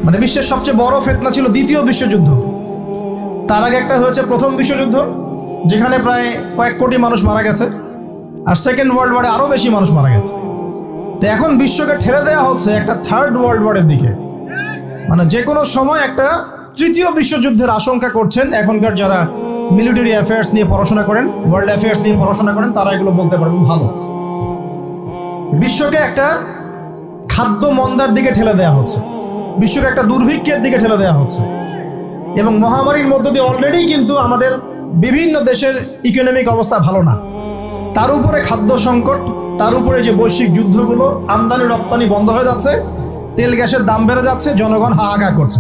মানে বিশ্বের সবচেয়ে বড় ফিতনা ছিল দ্বিতীয় বিশ্বযুদ্ধ। তার আগে একটা হয়েছে প্রথম বিশ্বযুদ্ধ, যেখানে প্রায় কয়েক কোটি মানুষ মারা গেছে, আর সেকেন্ড ওয়ার্ল্ড ওয়ারে আরও বেশি মানুষ মারা গেছে। তো এখন বিশ্বকে ঠেলে দেওয়া হচ্ছে একটা থার্ড ওয়ার্ল্ড ওয়ারের দিকে, মানে যে কোনো সময় একটা তৃতীয় বিশ্বযুদ্ধের আশঙ্কা করছেন এখনকার যারা মিলিটারি অ্যাফেয়ার্স নিয়ে পড়াশোনা করেন, ওয়ার্ল্ড অ্যাফেয়ার্স নিয়ে পড়াশোনা করেন, তারা এগুলো বলতে পারবেন ভালো। বিশ্বকে একটা খাদ্য মন্দার দিকে ঠেলে দেওয়া হচ্ছে, বিশ্বকে একটা দুর্ভিক্ষের দিকে ঠেলে দেওয়া হচ্ছে, এবং মহামারীর মধ্য দিয়ে অলরেডি কিন্তু আমাদের বিভিন্ন দেশের ইকোনমিক অবস্থা ভালো না, তার উপরে খাদ্য সংকট, তার উপরে যে বৈশ্বিক যুদ্ধগুলো, আমদানি রপ্তানি বন্ধ হয়ে যাচ্ছে, তেল গ্যাসের দাম বেড়ে যাচ্ছে, জনগণ হাহাকার করছে।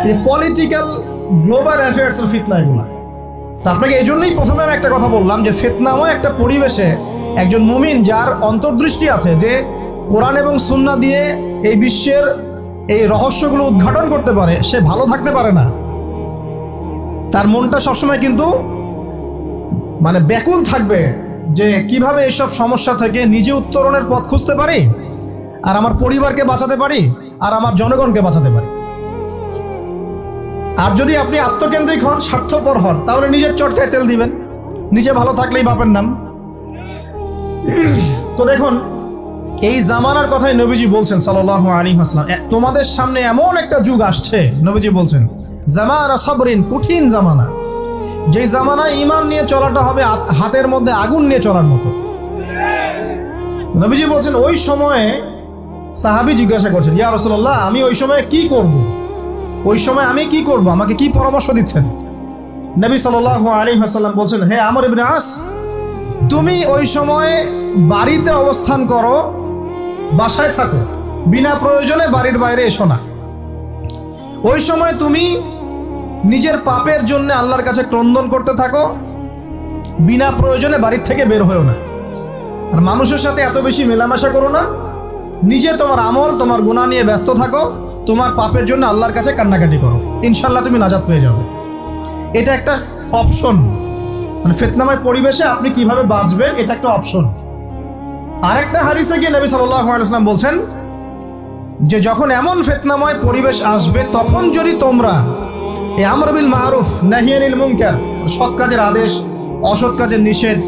এই পলিটিক্যাল গ্লোবাল অ্যাফেয়ার্সের ফিতনা এগুলো। তা আপনাকে এই জন্যই প্রথমে আমি একটা কথা বললাম যে ফিতনাময় একটা পরিবেশে একজন মুমিন যার অন্তর্দৃষ্টি আছে, যে কোরআন এবং সুন্নাহ দিয়ে এই বিশ্বের এই রহস্যগুলো উদ্ঘাটন করতে পারে, সে ভালো থাকতে পারে না। তার মনটা সবসময় কিন্তু মানে ব্যাকুল থাকবে যে কিভাবে এইসব সমস্যা থেকে নিজে উত্তরণের পথ খুঁজতে পারি, আর আমার পরিবারকে বাঁচাতে পারি, আর আমার জনগণকে বাঁচাতে পারি। আর যদি আপনি আত্মকেন্দ্রিক হন, স্বার্থপর হন, তাহলে নিজের চটকায় তেল দিবেন, নিজে ভালো থাকলেই বাপের নাম। তো দেখুন, এই জামানার কথাই নবীজি বলছেন সাল্লাল্লাহু আলাইহি ওয়াসাল্লাম, তোমাদের সামনে এমন একটা যুগ আসছে, নবীজি বলছেন জামানা সাবরিন, কঠিন জামানা, যেই জামানায় ঈমান নিয়ে চলাটা হবে হাতের মধ্যে আগুন নিয়ে চলার মতো। নবীজি বলছেন ওই সময়ে সাহাবী জিজ্ঞাসা করছেন, ইয়া রাসূলুল্লাহ, আমি ওই সময়ে কি করব? ওই সময় আমি কি করব, আমাকে কি পরামর্শ দিচ্ছেন? নবী সাল্লাল্লাহু আলাইহি ওয়াসাল্লাম বলছেন, হে আমর ইবনে আস, তুমি ওই সময় বাড়িতে অবস্থান করো, বাসায় থাকো, বিনা প্রয়োজনে বাড়ির বাইরে এসো না। ওই সময় তুমি নিজের পাপের জন্য আল্লাহর কাছে ক্রন্দন করতে থাকো, বিনা প্রয়োজনে বাড়ির থেকে বের হয়েও না। আর মানুষের সাথে এত বেশি মেলামেশা করো না, নিজে তোমার আমল, তোমার গুনাহ নিয়ে ব্যস্ত থাকো, তোমার পাপের জন্য আল্লাহর কাছে কান্নাকাটি করো, ইনশাল্লাহ তুমি নাজাত পেয়ে যাবে। এটা একটা অপশন, মানে ফিতনাময় পরিবেশে আপনি কিভাবে বাঁচবেন, এটা একটা অপশন। আরেকটা হাদিসে গিয়ে নবী সাল্লাল্লাহু আলাইহি ওয়াসাল্লাম বলছেন যে যখন এমন ফিতনাময় পরিবেশ আসবে, তখন যদি তোমরা এই আমর বিল মারুফ নাহি আনিল মুনকার, সৎ কাজের আদেশ, অসৎ কাজের নিষেধ,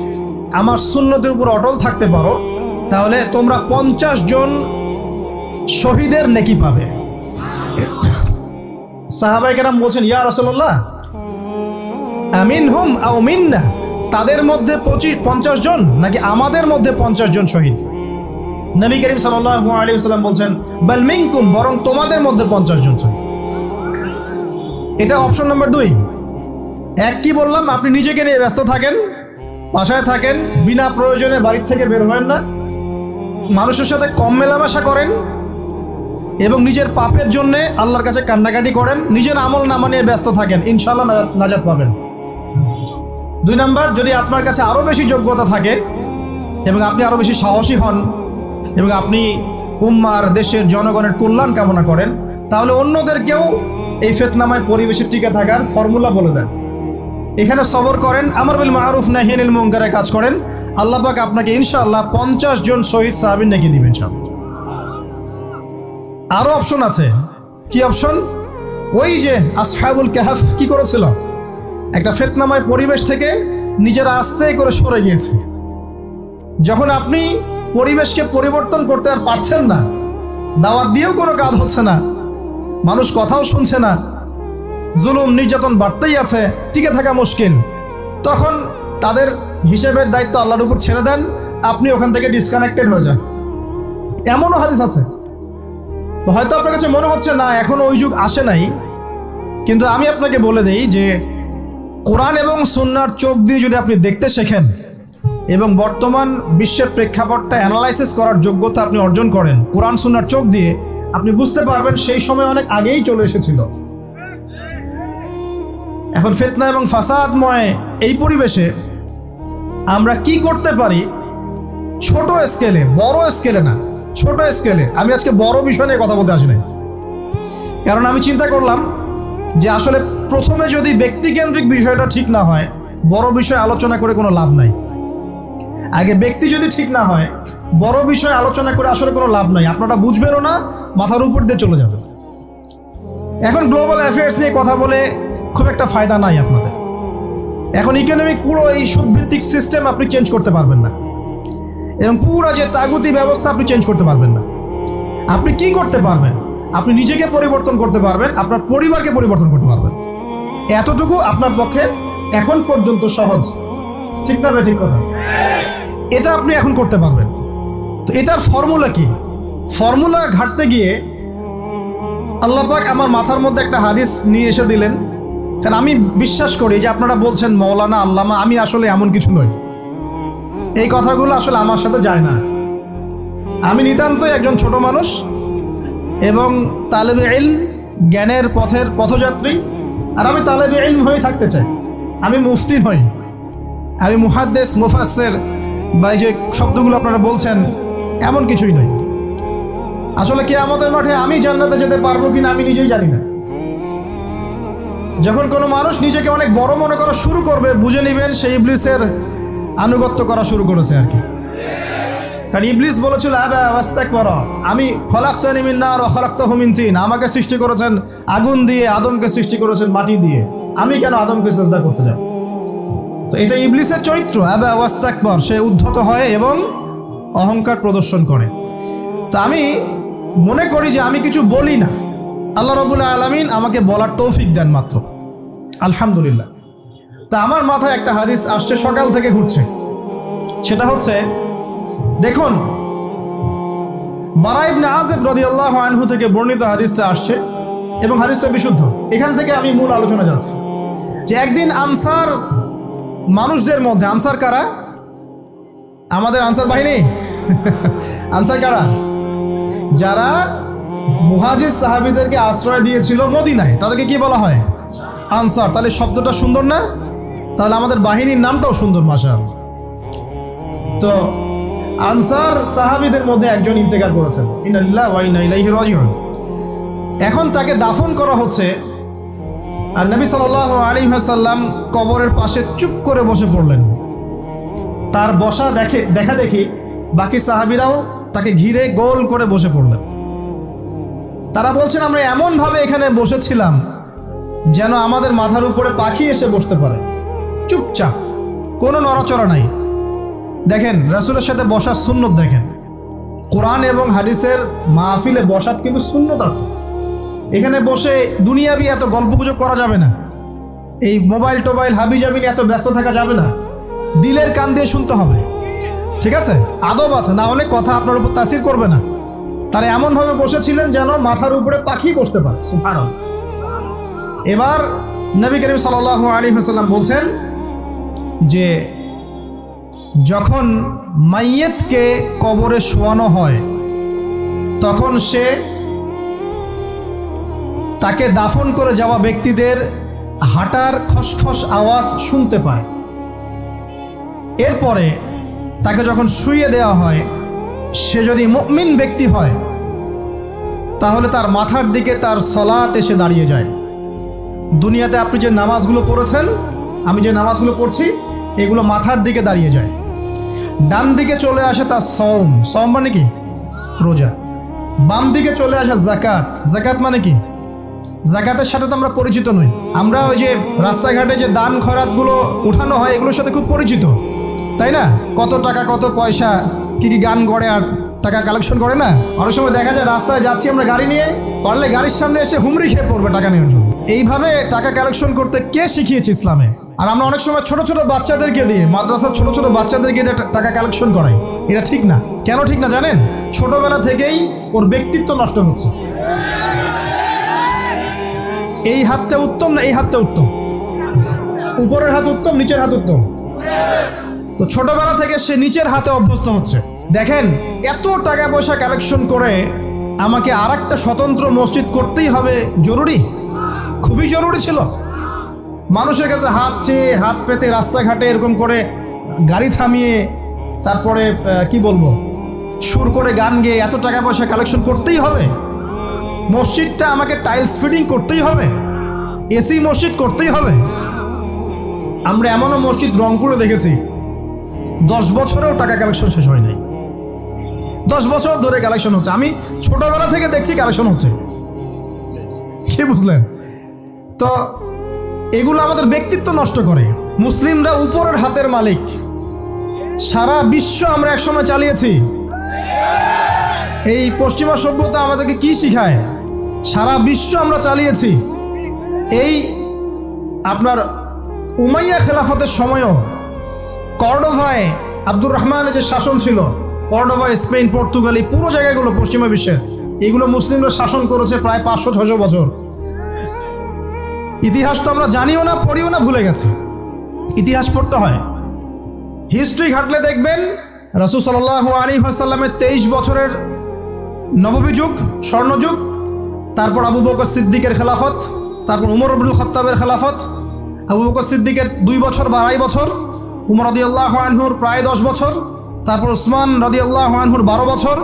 আমার সুন্নতের উপর অটল থাকতে পারো, তাহলে তোমরা 50 জন শহীদের নেকি পাবে। সাহাবায়ে কেরাম বলছেন, ইয়া রাসূলুল্লাহ, আমিনহুম আও মিন্না, তাদের মধ্যে 50 জন নাকি আমাদের মধ্যে 50 জন শহীদ? নবী করিম সাল্লাল্লাহু আলাইহি ওয়াসাল্লাম বলছেন, বাল মিনকুম, বরং তোমাদের মধ্যে 50 জন শহীদ। এটা অপশন নাম্বার 2। এক কি বললাম, আপনি নিজেকে নিয়ে ব্যস্ত থাকেন, বাসায় থাকেন, বিনা প্রয়োজনে বাড়ির থেকে বের হবেন না, মানুষের সাথে কম মেলামেশা করেন, এবং নিজের পাপের জন্য আল্লাহর কাছে কান্নাকাটি করেন, নিজের আমল নামা নিয়ে ব্যস্ত থাকেন, ইনশাআল্লাহ নাজাত পাবেন। 2 নাম্বার, যদি আপনার কাছে আরও বেশি যোগ্যতা থাকে এবং আপনি আরও বেশি সাহসী হন এবং আপনি উম্মার, দেশের জনগণের কল্যাণ কামনা করেন, তাহলে অন্যদেরকেও এই ফিতনাময় পরিবেশে টিকে থাকার ফর্মুলা বলে দেন। এখানে সবর করেন, আমর বিল মারুফ নাহি আনিল মুনকারের কাজ করেন, আল্লাহ পাক আপনাকে ইনশাআল্লাহ 50 জন শহীদ সাহাবীর নেকি দিবেন। আরও অপশন আছে। কি অপশন? ওই যে আসহাবুল কাহফ কি করেছিল, একটা ফিতনাময় পরিবেশ থেকে নিজেরা আস্তে করে সরে গিয়েছে। যখন আপনি পরিবেশকে পরিবর্তন করতে আর পারছেন না, দাওয়াত দিয়েও কোনো কাজ হচ্ছে না, মানুষ কথাও শুনছে না, জুলুম নির্যাতন বাড়তেই আছে, টিকে থাকা মুশকিল, তখন তাদের হিসেবের দায়িত্ব আল্লাহর উপর ছেড়ে দেন, আপনি ওখান থেকে ডিসকানেক্টেড হয়ে যান। এমনও হাদিস আছে। তো হয়তো আপনার কাছে মনে হচ্ছে না এখনো ওই যুগ আসে নাই, কিন্তু আমি আপনাকে বলে দেই যে কোরআন এবং সুন্নাহর চোখ দিয়ে যদি আপনি দেখতে শেখেন এবং বর্তমান বিশ্বের প্রেক্ষাপটটা অ্যানালাইসিস করার যোগ্যতা আপনি অর্জন করেন কোরআন সুন্নাহর চোখ দিয়ে, আপনি বুঝতে পারবেন সেই সময় অনেক আগেই চলে এসেছিল। এখন ফিতনা এবং ফাসাদময় এই পরিবেশে আমরা কি করতে পারি, ছোট স্কেলে, বড় স্কেলে না, ছোট স্কেলে। আমি আজকে বড় বিষয় নিয়ে কথা বলতে আসি নাই, কারণ আমি চিন্তা করলাম যে আসলে প্রথমে যদি ব্যক্তিকেন্দ্রিক বিষয়টা ঠিক না হয়, বড় বিষয় আলোচনা করে কোনো লাভ নাই। আগে ব্যক্তি যদি ঠিক না হয়, বড় বিষয় আলোচনা করে আসলে কোনো লাভ নাই, আপনারা বুঝবেনও না, মাথার উপর দিয়ে চলে যাবে। এখন গ্লোবাল অ্যাফেয়ার্স নিয়ে কথা বলে খুব একটা ফায়দা নাই আপনাদের। এখন ইকোনমিক পুরো এই সুদভিত্তিক সিস্টেম আপনি চেঞ্জ করতে পারবেন না, এবং পুরো যে তাগুতি ব্যবস্থা আপনি চেঞ্জ করতে পারবেন না। আপনি কি করতে পারবেন? আপনি নিজেকে পরিবর্তন করতে পারবেন, আপনার পরিবারকে পরিবর্তন করতে পারবেন। এতটুকু আপনার পক্ষে এখন পর্যন্ত সহজ, ঠিক না? ঠিক কথা। এটা আপনি এখন করতে পারবেন। তো এটার ফর্মুলা কি? ফর্মুলা ঘাটতে গিয়ে আল্লাহ পাক আমার মাথার মধ্যে একটা হাদিস নিয়ে এসে দিলেন। কারণ আমি বিশ্বাস করি যে আপনারা বলছেন মৌলানা, আল্লামা, আমি আসলে এমন কিছু নই। এই কথাগুলো আসলে আমার সাথে যায় না। আমি নিতান্তই একজন ছোট মানুষ এবং তালেবে ইলম, জ্ঞানের পথের পথযাত্রী। আর আমি তালেবে ইলম হয়ে থাকতে চাই। আমি মুফতি নই, আমি মুহাদ্দিস, মুফাসসির বা এই যে শব্দগুলো আপনারা বলছেন, এমন কিছুই নয়। আসলে কিয়ামতের মাঠে আমি জান্নাতে যেতে পারবো কিনা আমি নিজেই জানি না। যখন কোনো মানুষ নিজেকে অনেক বড় মনে করা শুরু করবে, বুঝে নেবেন সেই ইবলিসের আনুগত্য করা শুরু করেছে আর কি। কারণ ইবলিস বলেছিল, আবা ওয়াস্তাকবারা, আমি খলাকতানি মিন নার ওয়া খলাকতাহু মিন তিন, আমাকে সৃষ্টি করেছেন আগুন দিয়ে, আদমকে সৃষ্টি করেছেন মাটি দিয়ে, আমি কেন আদমকে সিজদা করতে যাব? তো এটা ইবলিসের চরিত্র, আবা ওয়াস্তাকবার। সে উদ্ধত হয় এবং অহংকার প্রদর্শন করে। তো আমি মনে করি যে আমি কিছু বলি না, আল্লাহ রাব্বুল আলামিন আমাকে বলার তৌফিক দেন মাত্র, আলহামদুলিল্লাহ। তা আমার মাথায় একটা হাদিস আসছে, সকাল থেকে ঘুরছে। সেটা হচ্ছে, দেখুন, বারা ইবনে আযিব রাদিয়াল্লাহু আনহু থেকে বর্ণিত হাদিসটা আসছে এবং হাদিসটা বিশুদ্ধ। এখান থেকে আমি মূল আলোচনা যাচ্ছি যে একদিন আনসার মানুষদের মধ্যে, আনসার কারা? আমাদের আনসার বাহিনী। আনসার কারা? যারা মুহাজির সাহাবীদেরকে আশ্রয় দিয়েছিল মদিনায়, তাদেরকে কি বলা হয়? আনসার। তাহলে শব্দটা সুন্দর না? তাহলে আমাদের বাহিনীর নামটাও সুন্দর, মাশাআল্লাহ। তো আনসার সাহাবীদের মধ্যে একজন ইন্তেকাল করেছেন, ইন্না লিল্লাহি ওয়া ইন্না ইলাইহি রাজিউন। এখন তাকে দাফন করা হচ্ছে, আর নবী সাল্লাল্লাহু আলাইহি ওয়াসাল্লাম কবরের পাশে চুপ করে বসে পড়লেন। তার বসা দেখা দেখি বাকি সাহাবীরাও তাকে ঘিরে গোল করে বসে পড়লেন। তারা বলছেন, আমরা এমনভাবে এখানে বসেছিলাম যেন আমাদের মাথার উপরে পাখি এসে বসতে পারে, চুপচাপ, কোনো নড়াচড়া নাই। দেখেন, রাসূলের সাথে বসার সুন্নত দেখেন। কোরআন এবং হাদিসের মাহফিলে বসার কিন্তু সুন্নত আছে। এখানে বসে দুনিয়াবি এত গল্পগুজব করা যাবে না, এই মোবাইল টোবাইল হাবিজাবি নিয়ে এত ব্যস্ত থাকা যাবে না, দিলের কান দিয়ে শুনতে হবে, ঠিক আছে? আদব আছে, না হলে কথা আপনার উপর তাসির করবে না। তারা এমনভাবে বসেছিলেন যেন মাথার উপরে পাখি বসতে পারে, সুবহানাল্লাহ। এবার নবী করিম সাল্লাল্লাহু আলাইহি ওয়াসাল্লাম বলছেন যে যখন মাইয়েতকে কবরে শোয়ানো হয় তখন সে তাকে দাফন করে যাওয়া ব্যক্তিদের হাঁটার খসখস আওয়াজ শুনতে পায়। এরপরে তাকে যখন শুইয়ে দেওয়া হয়, সে যদি মুমিন ব্যক্তি হয় তাহলে তার মাথার দিকে তার সলাত এসে দাঁড়িয়ে যায়। দুনিয়াতে আপনি যে নামাজগুলো পড়েছেন, আমি যে নামাজগুলো পড়ছি, এগুলো মাথার দিকে দাঁড়িয়ে যায়। ডান দিকে চলে আসে তার সওম, সওম মানে কি? রোজা। বাম দিকে চলে আসে যাকাত, যাকাত মানে কি? যাকাতের সাথে তো আমরা পরিচিত নই। আমরা ওই যে রাস্তাঘাটে যে দান খয়রাতগুলো উঠানো হয়, এগুলোর সাথে খুব পরিচিত, তাই না? কত টাকা, কত পয়সা, কি কি গান গড়ে আর টাকা কালেকশন করে না? অনেক সময় দেখা যায় রাস্তায় যাচ্ছি আমরা গাড়ি নিয়ে, পারলে গাড়ির সামনে এসে হুমড়ি খেয়ে পড়বে টাকা নেওয়ার জন্য। এইভাবে টাকা কালেকশন করতে কে শিখিয়েছে ইসলামে? আর আমরা অনেক সময় ছোট ছোট বাচ্চাদেরকে দিয়ে, মাদ্রাসার ছোট ছোট বাচ্চাদেরকে দিয়ে টাকা কালেকশন করাই। এটা ঠিক না। কেন ঠিক না জানেন? ছোটবেলা থেকেই ওর ব্যক্তিত্ব নষ্ট হচ্ছে। এই হাতটা উত্তম না এই হাতটা উত্তম? উপরের হাত উত্তম, নিচের হাত উত্তম? তো ছোটবেলা থেকে সে নিচের হাতে অভ্যস্ত হচ্ছে। দেখেন, এত টাকা পয়সা কালেকশন করে আমাকে আর একটা স্বতন্ত্র মসজিদ করতেই হবে জরুরি? খুবই জরুরি ছিল। মানুষের কাছে হাত চেয়ে, হাত পেতে, রাস্তাঘাটে এরকম করে গাড়ি থামিয়ে, তারপরে কি বলবো, সুর করে গান গেয়ে এত টাকা পয়সা কালেকশন করতেই হবে? মসজিদটা আমাকে টাইলস ফিটিং করতেই হবে? এসি মসজিদ করতেই হবে? আমরা এমনও মসজিদ রংপুরে দেখেছি 10 বছরেও টাকা কালেকশন শেষ হয় নাই। 10 বছর ধরে কালেকশন হচ্ছে। আমি ছোটবেলা থেকে দেখছি কালেকশন হচ্ছে, কি বুঝলেন? তো এগুলো আমাদের ব্যক্তিত্ব নষ্ট করে। মুসলিমরা উপরের হাতের মালিক। সারা বিশ্ব আমরা একসময় চালিয়েছি। এই পশ্চিমা সভ্যতা আমাদেরকে কি শিখায়? সারা বিশ্ব আমরা চালিয়েছি। এই আপনার উমাইয়া খেলাফতের সময়ও কর্ডোভায় আব্দুর রহমানের যে শাসন ছিল, কর্ডোভায়, স্পেন, পর্তুগাল, এই পুরো জায়গাগুলো পশ্চিমা বিশ্বের, এগুলো মুসলিমরা শাসন করেছে প্রায় 500-600 বছর। ইতিহাস তো আমরা জানিও না, পড়িও না, ভুলে গেছি। ইতিহাস পড়তে হয়। হিস্ট্রি ঘাটলে দেখবেন রাসূল সাল্লাল্লাহু আলাইহি ওয়াসাল্লামের 23 বছরের নববী যুগ, স্বর্ণযুগ, তারপর আবু বকর সিদ্দিকের খেলাফত, তারপর উমর ইবনুল খাত্তাবের খেলাফত। আবু বকর সিদ্দিকের 2 বছর বা 2.5 বছর, উমর রাদিয়াল্লাহু আনহুর প্রায় 10 বছর, তারপর উসমান রাদিয়াল্লাহু আনহুর 12 বছর,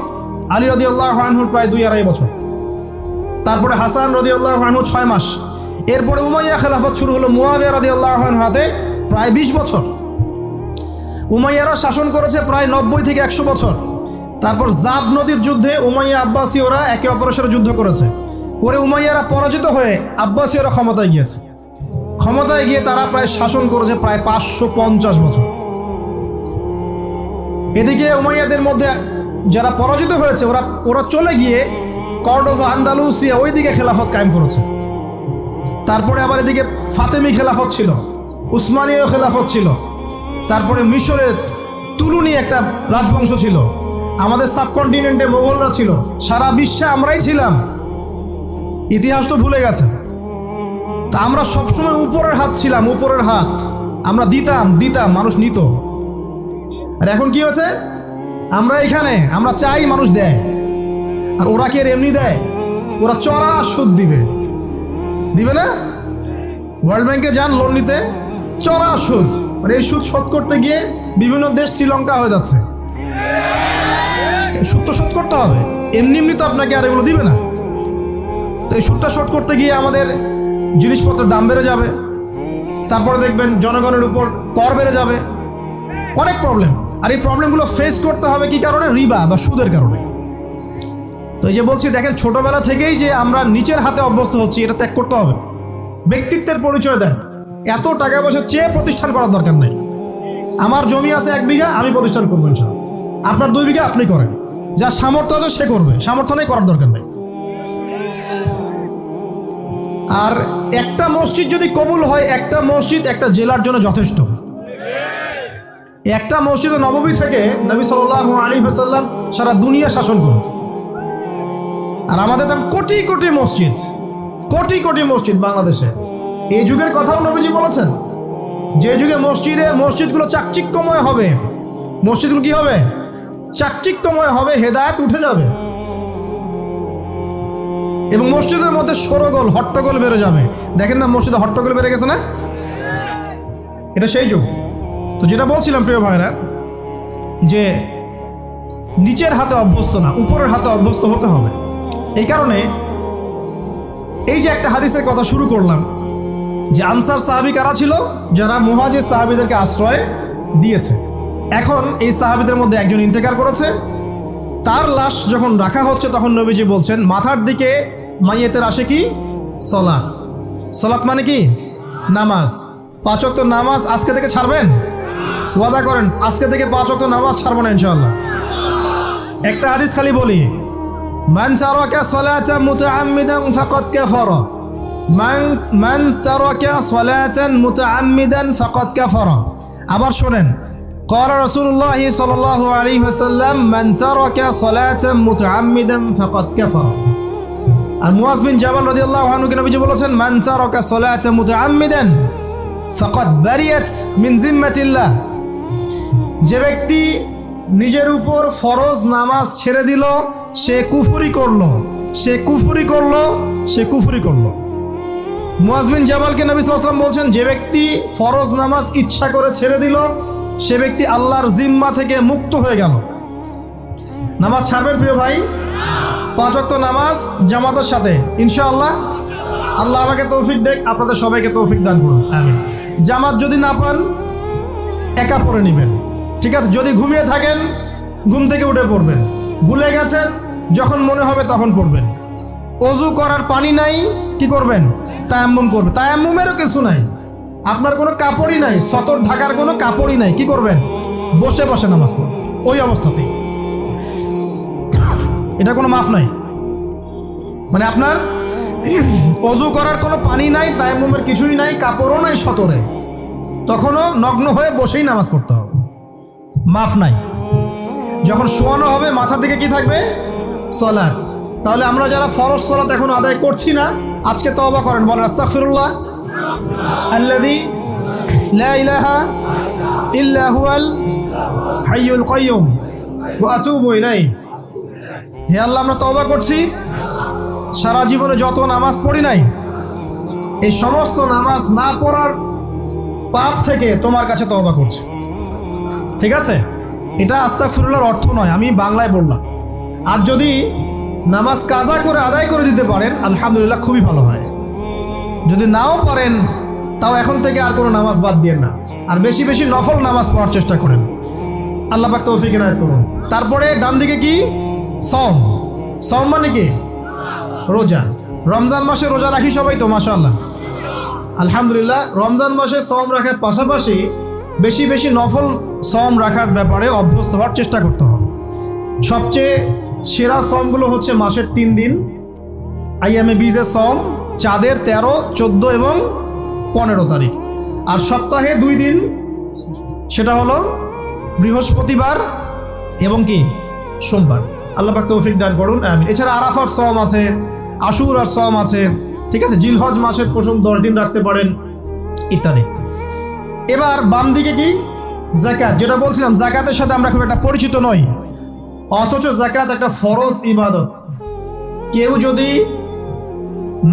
আলী রাদিয়াল্লাহু আনহুর প্রায় 2-2.5 বছর, তারপরে হাসান রাদিয়াল্লাহু আনহু 6 মাস। এরপরে উমাইয়া খেলাফত শুরু হলো মুয়াবিয়া রাদিয়াল্লাহু আনহুর হাতে, প্রায় 20 বছর। উমাইয়ারা শাসন করেছে প্রায় 90 থেকে 100 বছর। তারপর জাব নদীর যুদ্ধে উমাইয়া আব্বাসীয়রা একে অপরের সাথে যুদ্ধ করেছে, করে উমাইয়ারা পরাজিত হয়ে আব্বাসীয়রা ক্ষমতায় গিয়েছে। ক্ষমতায় গিয়ে তারা প্রায় শাসন করেছে প্রায় 550 বছর। এদিকে উমাইয়াদের মধ্যে যারা পরাজিত হয়েছে ওরা চলে গিয়ে কর্ডোভা, আন্দালুসিয়া, ওইদিকে খেলাফত কায়েম করেছে। তারপরে আবার এদিকে ফাতেমি খেলাফত ছিল, উসমানীয় খেলাফত ছিল, তারপরে মিশরে তুলুনি একটা রাজবংশ ছিল, আমাদের সাবকন্টিনেন্টে মোগলরা ছিল, সারা বিশ্বে আমরাই ছিলাম। ইতিহাস তো ভুলে গেছে। তা আমরা সবসময় উপরের হাত ছিলাম, উপরের হাত। আমরা দিতাম, মানুষ নিত। আর এখন কি হয়েছে? আমরা এখানে, আমরা চাই, মানুষ দেয়। আর ওরা কি এমনি দেয়? ওরা চড়া সুদ দিবে না? ওয়ার্ল্ড ব্যাংকে যান লোন নিতে, চড়া সুদ। আর এই সুদ শোধ করতে গিয়ে বিভিন্ন দেশ শ্রীলঙ্কা হয়ে যাচ্ছে। সুদ তো শোধ করতে হবে, এমনি তো আপনাকে আর এগুলো দিবে না। তো এই সুদটা শোধ করতে গিয়ে আমাদের জিনিসপত্রের দাম বেড়ে যাবে, তারপরে দেখবেন জনগণের উপর কর বেড়ে যাবে, অনেক প্রবলেম। আর এই প্রবলেমগুলো ফেস করতে হবে কি কারণে? রিবা বা সুদের কারণে। তো এই যে বলছি, দেখেন ছোটবেলা থেকেই যে আমরা নিচের হাতে অভ্যস্ত হচ্ছি, এটা ত্যাগ করতে হবে। ব্যক্তিত্বের পরিচয় দেন। এত টাকা পয়সা চেয়ে প্রতিষ্ঠান করার দরকার নেই। আমার জমি আছে 1 বিঘা, আমি প্রতিষ্ঠান করবো ইনশাআল্লাহ। আপনার 2 বিঘা আপনি করেন, যার সামর্থ্য আছে সে করবে, সামর্থ্য নেই করার দরকার নেই। আর একটা মসজিদ যদি কবুল হয়, একটা মসজিদ একটা জেলার জন্য যথেষ্ট। একটা মসজিদে নববী থেকে নবী সাল্লাল্লাহু আলাইহি ওয়াসাল্লাম সারা দুনিয়া শাসন করেছে। আর আমাদের তো কোটি কোটি মসজিদ বাংলাদেশে। এই যুগের কথাও নবীজি বলেছেন, যে যুগে মসজিদগুলো চাকচিক্যময় হবে, মসজিদগুলো কি হবে? চাকচিক্যময় হবে, হেদায়েত উঠে যাবে, এবং মসজিদের মধ্যে শোরগোল, হট্টগোল বেড়ে যাবে। দেখেন না, মসজিদে হট্টগোল বেড়ে গেছে না? এটা সেই যুগ। তো যেটা বলছিলাম প্রিয় ভাইরা, যে নিচের হাতে অভ্যস্ত না, উপরের হাতে অভ্যস্ত হতে হবে। এই কারণে এই যে একটা হাদিসের কথা শুরু করলাম, যে আনসার সাহাবী কারা ছিল? যারা মুহাজির সাহাবীদেরকে আশ্রয় দিয়েছে। এখন এই সাহাবীদের মধ্যে একজন ইন্তেকার করেছে। তার লাশ যখন রাখা হচ্ছে, তখন নবীজি বলছেন, মাথার দিকে মাইয়েতের আসে কি? সলাত। সলাত মানে কি? নামাজ। 5 ওয়াক্ত নামাজ আজকে থেকে ছাড়বেন? ওয়াদা করেন আজকে থেকে 5 ওয়াক্ত নামাজ ছাড়বো না ইনশাআল্লাহ। একটা হাদিস খালি বলি, মান তারাকা সালাতান মুতাআম্মিদান ফাকাদ কাফারা, মান তারাকা সালাতান মুতাআম্মিদান ফাকাদ কাফারা। আবার শুনেন, قال رسول الله صلى الله عليه وسلم من ترك صلاة متعمدا فقد كفر। আর মুয়াজ বিন জাবাল রাদিয়াল্লাহু আনহু কে নবীজি বলেছেন, মান তারাকা সালাতা মুতাআম্মিদান ফাকাদ বারিয়াত মিন জিম্মাতিল্লাহ। যে ব্যক্তি নিজের উপর ফরজ নামাজ ছেড়ে দিল, সে কুফরি করলো। মুয়াজ বিন জাবালকে নবী সাল্লাল্লাহু আলাইহি ওয়াসাল্লাম বলছেন, যে ব্যক্তি ফরজ নামাজ ইচ্ছা করে ছেড়ে দিল, সে ব্যক্তি আল্লাহর জিম্মা থেকে মুক্ত হয়ে গেল। নামাজ ছাড়বেন প্রিয় ভাই? 5 ওয়াক্ত নামাজ জামাতের সাথে ইনশাআল্লাহ। আল্লাহ আমাকে তৌফিক দেখ, আপনাদের সবাইকে তৌফিক দান করুন, আমিন। জামাত যদি না পান, একা পড়ে নেবেন, ঠিক আছে? যদি ঘুমিয়ে থাকেন, ঘুম থেকে উঠে পড়বেন। ভুলে গেছেন, যখন মনে হবে তখন পড়বেন। অজু করার পানি নাই, কি করবেন? তায়াম্মুম করবে। তায়াম্মুমেরও কিছু নাই, আপনার কোনো কাপড়ই নাই, সতর ঢাকার কোনো কাপড়ই নাই, কি করবেন? বসে বসে নামাজ পড়বেন ওই অবস্থাতেই। এটা কোনো মাফ নাই। মানে আপনার অজু করার কোনো পানি নাই, তায়াম্মুমের কিছুই নাই, কাপড়ও নাই সতরে, তখনও নগ্ন হয়ে বসেই নামাজ পড়তে হবে, মাফ নাই। যখন শোয়ানো হবে মাথার দিকে কি থাকবে? সালাত। তাহলে আমরা যারা ফরজ সালাত এখন আদায় করছি না, আজকে তওবা করেন, বলেন আস্তাগফিরুল্লাহ আল্লাযী লা ইলাহা ইল্লা হুয়াল হাইয়ুল কাইয়্যুম ওয়া আতুবু ইলাইহি। হে আল্লাহ, আমরা তওবা করছি, সারা জীবনে যত নামাজ পড়ি নাই, এই সমস্ত নামাজ না পড়ার পাপ থেকে তোমার কাছে তওবা করছি। ঠিক আছে, এটা আস্তাগফিরুল্লাহর অর্থ নয়, আমি বাংলায় বললাম। আর যদি নামাজ কাজা করে আদায় করে দিতে পারেন আলহামদুলিল্লাহ, খুবই ভালো হয়। যদি নাও পারেন তাও এখন থেকে আর কোনো নামাজ বাদ দিয়ে না, আর বেশি বেশি নফল নামাজ পড়ার চেষ্টা করেন। আল্লাহ পাক তৌফিক এনায়েত করুন। তারপরে ডান দিকে কি? সওম। সওম মানে কি? রোজা। রমজান মাসে রোজা রাখি সবাই তো, মাশাআল্লাহ, আলহামদুলিল্লাহ। রমজান মাসে সওম রাখার পাশাপাশি বেশি বেশি নফল সওম রাখার ব্যাপারে অভ্যস্ত হওয়ার চেষ্টা করতে হবে। সবচেয়ে সেরা সওমগুলো হচ্ছে মাসের 3 দিন, আইয়ামে বীজের সওম, চাঁদের 13, 14 এবং 15 তারিখ। আর সপ্তাহে 2 দিন, সেটা হলো বৃহস্পতিবার এবং কি সোমবার। আল্লাহ পাক তৌফিক দান করুন, আমিন। এছাড়া আরাফার সওম আছে, আশুরার সওম আছে, ঠিক আছে, জিলহজ মাসের প্রথম 10 দিন রাখতে পারেন, ইত্যাদি। এবার বাম দিকে কি? যাকাত। যেটা বলছিলাম, যাকাতের সাথে আমরা খুব একটা পরিচিত নই, অথচ যাকাত একটা ফরজ ইবাদত। কেউ যদি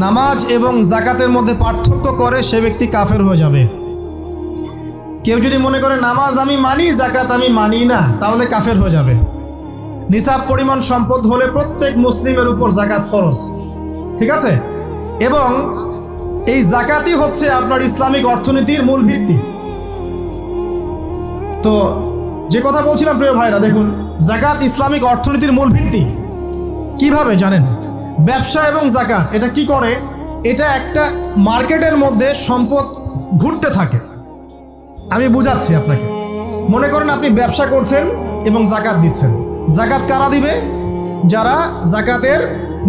নামাজ এবং যাকাতের মধ্যে পার্থক্য করে, সে ব্যক্তি কাফের হয়ে যাবে। কেউ যদি মনে করে নামাজ আমি মানি, যাকাত আমি মানি না, তাহলে কাফের হয়ে যাবে। নিসাব পরিমাণ সম্পদ হলে প্রত্যেক মুসলিমের উপর যাকাত ফরজ, ঠিক আছে? এবং এই যাকাতই হচ্ছে আপনার ইসলামিক অর্থনীতির মূল ভিত্তি। তো যে কথা বলছিলাম প্রিয় ভাইরা, দেখুন, যাকাত ইসলামিক অর্থনীতির মূল ভিত্তি। কিভাবে জানেন? ব্যবসা এবং যাকাত এটা কি করে? এটা একটা মার্কেটের মধ্যে সম্পদ ঘুরতে থাকে। আমি বুঝাচ্ছি আপনাকে। মনে করেন আপনি ব্যবসা করছেন এবং যাকাত দিচ্ছেন। যাকাত কারা দিবে? যারা যাকাতের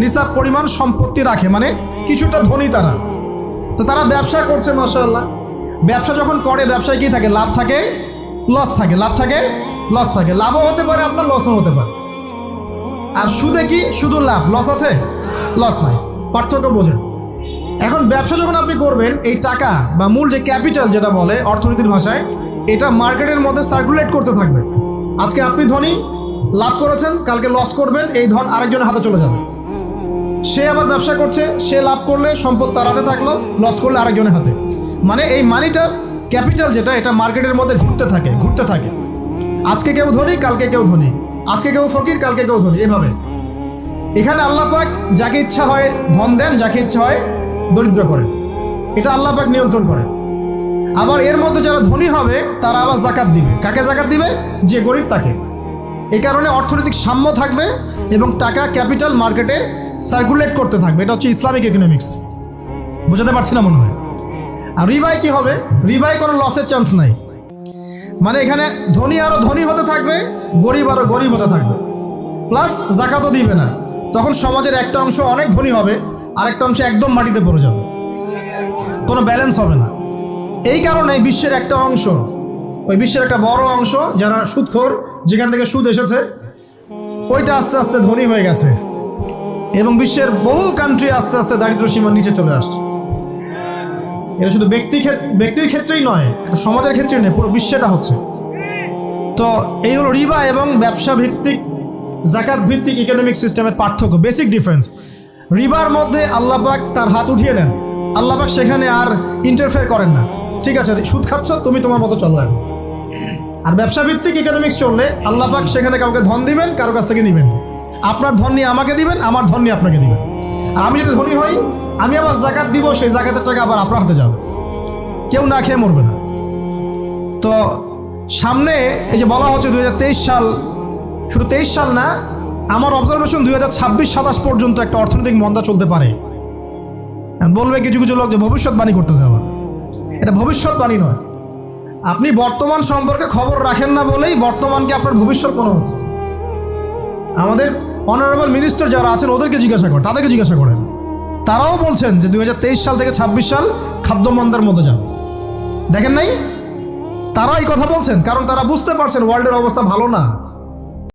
নিসাব পরিমাণ সম্পত্তি রাখে, মানে কিছুটা ধনী তারা। তো তারা ব্যবসা করছে, মাশাআল্লাহ। ব্যবসা যখন করে, ব্যবসায় কি থাকে? লাভ থাকে, লস থাকে, লাভ থাকে, লস থাকে। লাভও হতে পারে আপনার, লসও হতে পারে। আর সুদে কি? শুধু লাভ, লস আছে? লস নাই। পার্থক্য বোঝেন। এখন ব্যবসা যখন আপনি করবেন, এই টাকা বা মূল যে ক্যাপিটাল যেটা বলে অর্থনীতির ভাষায়, এটা মার্কেটের মধ্যে সার্কুলেট করতে থাকবে। আজকে আপনি ধনী, লাভ করেছেন, কালকে লস করবেন, এই ধন আরেকজনের হাতে চলে যাবে। সে আবার ব্যবসা করছে, সে লাভ করলে সম্পদ তার হাতে থাকলো, লস করলে আরেকজনের হাতে। মানে এই মানিটা, ক্যাপিটাল যেটা, এটা মার্কেটের মধ্যে ঘুরতে থাকে, ঘুরতে থাকে। আজকে কেউ ধনী, কালকে কেউ ধনী, আজকে কেউ ফকির, কালকে কেউ ধনী, এভাবে। এখানে আল্লাহ পাক যাকে ইচ্ছা হয় ধন দেন, যাকে ইচ্ছা হয় দরিদ্র করেন। এটা আল্লাহ পাক নিয়ন্ত্রণ করেন। আবার এর মধ্যে যারা ধনী হবে তারা আবার যাকাত দিবে। কাকে যাকাত দিবে? যে গরিব তাকে। এই কারণে অর্থনৈতিক সাম্য থাকবে এবং টাকা, ক্যাপিটাল মার্কেটে সার্কুলেট করতে থাকবে। এটা হচ্ছে ইসলামিক ইকোনমিক্স। বুঝাতে পারছি না মনে হয়। আর রিবায় কি হবে? রিবায় কোনো লসের চান্স নাই। মানে এখানে ধনী আরো ধনী হতে থাকবে, গরিব আরো গরিব হতে থাকবে, প্লাস যাকাতও দিবে না। তখন সমাজের একটা অংশ অনেক ধনী হবে, আরেকটা অংশ একদম মাটিতে পড়ে যাবে, কোনো ব্যালেন্স হবে না। এই কারণে বিশ্বের একটা অংশ, ওই বিশ্বের একটা বড় অংশ যারা সুদখোর, যেখান থেকে সুদ এসেছে, ওইটা আস্তে আস্তে ধনী হয়ে গেছে এবং বিশ্বের বহু কান্ট্রি আস্তে আস্তে দারিদ্র সীমার নিচে চলে আসছে। এটা শুধু ব্যক্তির ক্ষেত্রেই নয়, সমাজের ক্ষেত্রেই নয়, পুরো বিশ্বটা হচ্ছে। তো এই হলো রিবা এবং ব্যবসা ভিত্তিক, যাকাত ভিত্তিক ইকোনমিক সিস্টেমের পার্থক্য, বেসিক ডিফারেন্স। রিবার মধ্যে আল্লাহ পাক তার হাত উঠিয়ে নেন, আল্লাহ পাক সেখানে আর ইন্টারফেয়ার করেন না। ঠিক আছে, সুদ খাচ্ছ, তুমি তোমার মতো চলো এখন। আর ব্যবসা ভিত্তিক ইকোনমিক্স চললে আল্লাহ পাক সেখানে কাউকে ধন দিবেন, কারো কাছ থেকে নেবেন। আপনার ধন নিয়ে আমাকে দিবেন, আমার ধন নিয়ে আপনাকে দিবেন। আর আমি যদি ধনী হই, আমি আবার যাকাত দিব, সেই যাকাতের টাকা আবার আপনার হাতে যাবে, কেউ না খেয়ে মরবে না। তো সামনে এই যে বলা হচ্ছে 2023 সাল, শুধু 23 সাল না, আমার অবজারভেশন 2026-27 পর্যন্ত একটা অর্থনৈতিক মন্দা চলতে পারে। বলবে কিছু কিছু লোক যে ভবিষ্যৎবাণী করতেছে, আবার এটা ভবিষ্যৎবাণী নয়। আপনি বর্তমান সম্পর্কে খবর রাখেন না বলেই বর্তমানকে আপনার ভবিষ্যৎ মনে হচ্ছে। আমাদের অনারেবল মিনিস্টার যারা আছেন ওদেরকে জিজ্ঞাসা করেন, তাদেরকে জিজ্ঞাসা করেন, তারাও বলছেন যে 2023 সাল থেকে 26 সাল খাদ্যমন্দার মধ্যে যাবে। দেখেন নাই, তারা এই কথা বলছেন কারণ তারা বুঝতে পারছেন ওয়ার্ল্ডের অবস্থা ভালো না।